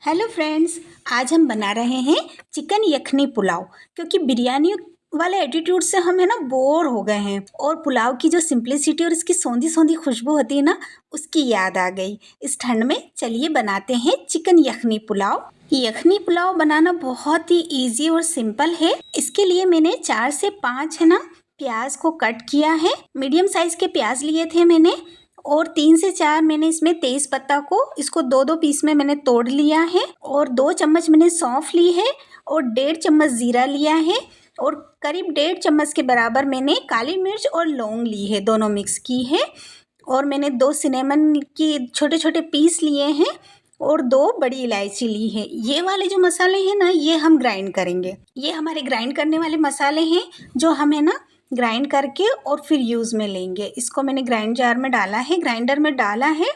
Hello friends. आज हम बना रहे हैं चिकन यखनी पुलाव। क्योंकि बिरयानी वाले एटीट्यूड से हम है ना बोर हो गए हैं और पुलाव की जो सिंपलिसिटी और इसकी सौंधी सौंधी खुशबू होती है ना, उसकी याद आ गई। इस ठंड में चलिए बनाते हैं चिकन यखनी पुलाव। यखनी पुलाव बनाना बहुत ही इजी और सिंपल है। इसके लिए मैंने 4 से 5 है ना प्याज को कट किया है। मीडियम साइज के प्याज लिए थे मैंने, और 3 से 4 मैंने इसमें तेज पत्ता को इसको 2-2 पीस में मैंने तोड़ लिया है, और 2 चम्मच मैंने सौंफ ली है, और 1.5 चम्मच जीरा लिया है, और करीब 1.5 चम्मच के बराबर मैंने काली मिर्च और लौंग ली है, दोनों मिक्स की है। और मैंने 2 सिनेमन की छोटे छोटे पीस लिए हैं, और 2 बड़ी इलायची ली है। ये वाले जो मसाले हैं ना, ये हम ग्राइंड करेंगे। ये हमारे ग्राइंड करने वाले मसाले हैं जो हम है ना ग्राइंड करके और फिर यूज़ में लेंगे। इसको मैंने ग्राइंड जार में डाला है, ग्राइंडर में डाला है,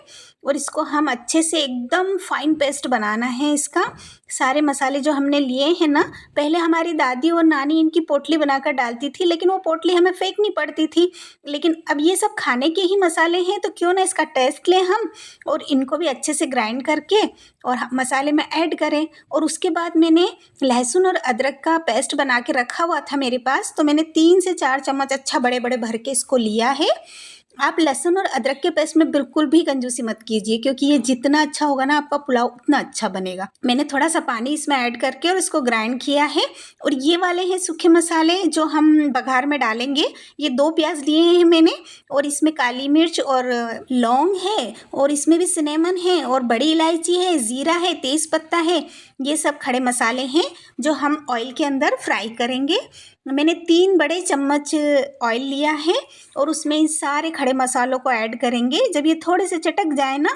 और इसको हम अच्छे से एकदम फाइन पेस्ट बनाना है इसका। सारे मसाले जो हमने लिए हैं ना, पहले हमारी दादी और नानी इनकी पोटली बनाकर डालती थी, लेकिन वो पोटली हमें फेंकनी पड़ती थी। लेकिन अब ये सब खाने के ही मसाले हैं, तो क्यों ना इसका टेस्ट लें हम, और इनको भी अच्छे से ग्राइंड करके और मसाले में ऐड करें। और उसके बाद मैंने लहसुन और अदरक का पेस्ट बना के रखा हुआ था मेरे पास, तो मैंने 3 से 4 चम्मच अच्छा बड़े बड़े भर के इसको लिया है। आप लहसुन और अदरक के पेस्ट में बिल्कुल भी कंजूसी मत कीजिए, क्योंकि ये जितना अच्छा होगा ना आपका पुलाव उतना अच्छा बनेगा। मैंने थोड़ा सा पानी इसमें ऐड करके और इसको ग्राइंड किया है। और ये वाले हैं सूखे मसाले जो हम बघार में डालेंगे। ये 2 प्याज लिए हैं मैंने, और इसमें काली मिर्च और लौंग है, और इसमें भी सिनेमन है, और बड़ी इलायची है, ज़ीरा है, तेज़ पत्ता है। ये सब खड़े मसाले हैं जो हम ऑयल के अंदर फ्राई करेंगे। मैंने 3 बड़े चम्मच ऑयल लिया है, और उसमें इन सारे खड़े मसालों को ऐड करेंगे। जब ये थोड़े से चटक जाए ना,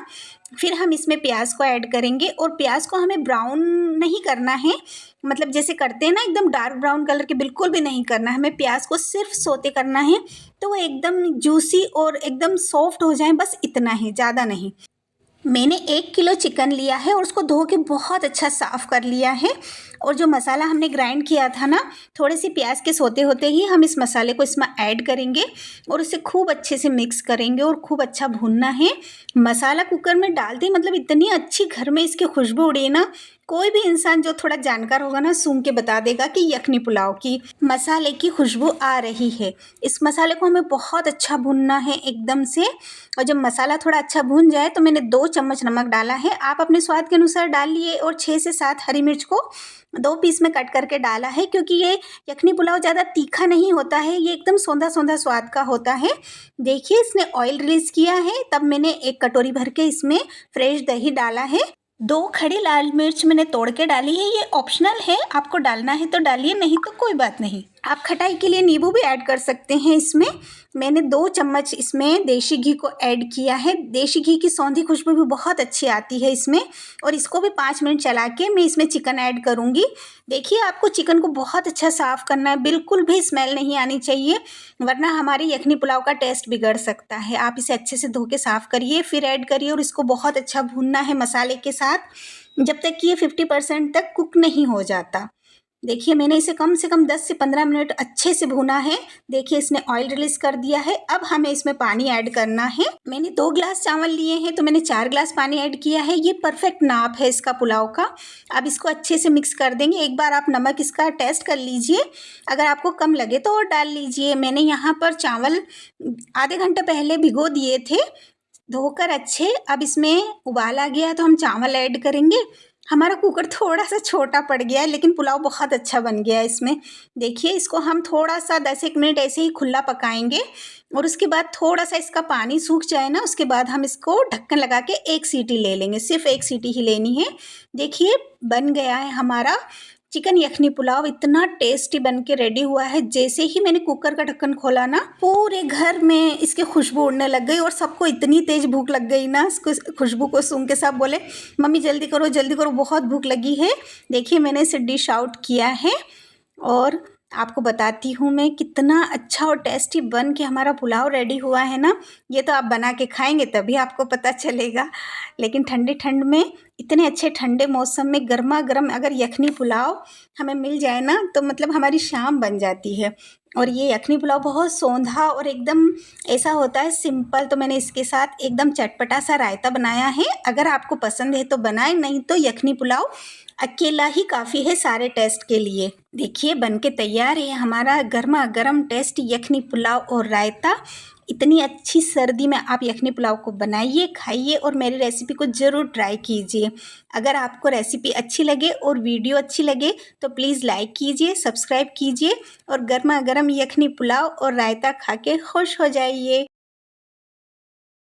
फिर हम इसमें प्याज को ऐड करेंगे। और प्याज को हमें ब्राउन नहीं करना है, मतलब जैसे करते हैं ना एकदम डार्क ब्राउन कलर के, बिल्कुल भी नहीं करना है। हमें प्याज को सिर्फ सोते करना है, तो वो एकदम जूसी और एकदम सॉफ्ट हो जाए, बस इतना ही, ज़्यादा नहीं। मैंने 1 किलो चिकन लिया है और उसको धो के बहुत अच्छा साफ़ कर लिया है। और जो मसाला हमने ग्राइंड किया था ना, थोड़े से प्याज के सोते होते ही हम इस मसाले को इसमें ऐड करेंगे, और उसे खूब अच्छे से मिक्स करेंगे और खूब अच्छा भूनना है। मसाला कुकर में डालते ही मतलब इतनी अच्छी घर में इसकी खुशबू उड़ी ना, कोई भी इंसान जो थोड़ा जानकार होगा ना, सूंघ के बता देगा कि यखनी पुलाव की मसाले की खुशबू आ रही है। इस मसाले को हमें बहुत अच्छा भूनना है एकदम से। और जब मसाला थोड़ा अच्छा भून जाए, तो मैंने 2 चम्मच नमक डाला है, आप अपने स्वाद के अनुसार डाल लिए। और 6 से 7 हरी मिर्च को 2 पीस में कट करके डाला है, क्योंकि ये यखनी पुलाव ज़्यादा तीखा नहीं होता है, ये एकदम सौंधा सौंधा स्वाद का होता है। देखिए इसने ऑयल रिलीज़ किया है। तब मैंने 1 कटोरी भर के इसमें फ्रेश दही डाला है। 2 खड़ी लाल मिर्च मैंने तोड़ के डाली है। ये ऑप्शनल है, आपको डालना है तो डालिए, नहीं तो कोई बात नहीं। आप खटाई के लिए नींबू भी ऐड कर सकते हैं इसमें। मैंने 2 चम्मच इसमें देशी घी को ऐड किया है। देशी घी की सौंधी खुशबू भी बहुत अच्छी आती है इसमें। और इसको भी 5 मिनट चला के मैं इसमें चिकन ऐड करूँगी। देखिए आपको चिकन को बहुत अच्छा साफ़ करना है, बिल्कुल भी स्मेल नहीं आनी चाहिए, वरना हमारी यखनी पुलाव का टेस्ट बिगड़ सकता है। आप इसे अच्छे से धो के साफ़ करिए, फिर ऐड करिए, और इसको बहुत अच्छा भूनना है मसाले के साथ, जब तक कि ये 50% तक कुक नहीं हो जाता। देखिए मैंने इसे कम से कम 10 से 15 मिनट अच्छे से भूना है। देखिए इसने ऑयल रिलीज़ कर दिया है। अब हमें इसमें पानी ऐड करना है। मैंने 2 ग्लास चावल लिए हैं, तो मैंने 4 ग्लास पानी ऐड किया है। ये परफेक्ट नाप है इसका पुलाव का। अब इसको अच्छे से मिक्स कर देंगे। एक बार आप नमक इसका टेस्ट कर लीजिए, अगर आपको कम लगे तो और डाल लीजिए। मैंने यहाँ पर चावल आधे घंटे पहले भिगो दिए थे धोकर अच्छे। अब इसमें उबाल आ गया, तो हम चावल ऐड करेंगे। हमारा कुकर थोड़ा सा छोटा पड़ गया है, लेकिन पुलाव बहुत अच्छा बन गया है इसमें। देखिए इसको हम थोड़ा सा 10-1 मिनट ऐसे ही खुला पकाएंगे, और उसके बाद थोड़ा सा इसका पानी सूख जाए ना, उसके बाद हम इसको ढक्कन लगा के 1 सीटी ले लेंगे। सिर्फ 1 सीटी ही लेनी है। देखिए बन गया है हमारा चिकन यखनी पुलाव। इतना टेस्टी बन के रेडी हुआ है। जैसे ही मैंने कुकर का ढक्कन खोला ना, पूरे घर में इसकी खुशबू उड़ने लग गई, और सबको इतनी तेज़ भूख लग गई ना, इसको खुशबू को सूंघ के सब बोले मम्मी जल्दी करो, बहुत भूख लगी है। देखिए मैंने इसे डिश आउट किया है, और आपको बताती हूँ मैं कितना अच्छा और टेस्टी बन के हमारा पुलाव रेडी हुआ है ना। ये तो आप बना के खाएंगे तभी आपको पता चलेगा। लेकिन ठंडी ठंड में, इतने अच्छे ठंडे मौसम में गर्मा गर्म अगर यखनी पुलाव हमें मिल जाए ना, तो मतलब हमारी शाम बन जाती है। और ये यखनी पुलाव बहुत सौंधा और एकदम ऐसा होता है सिंपल। तो मैंने इसके साथ एकदम चटपटा सा रायता बनाया है। अगर आपको पसंद है तो बनाएं, नहीं तो यखनी पुलाव अकेला ही काफ़ी है सारे टेस्ट के लिए। देखिए बन के तैयार है हमारा गर्मा गर्म टेस्ट यखनी पुलाव और रायता। इतनी अच्छी सर्दी में आप यखनी पुलाव को बनाइए, खाइए और मेरी रेसिपी को ज़रूर ट्राई कीजिए। अगर आपको रेसिपी अच्छी लगे और वीडियो अच्छी लगे तो प्लीज़ लाइक कीजिए, सब्सक्राइब कीजिए और गर्मा गर्म यखनी पुलाव और रायता खा के खुश हो जाइए।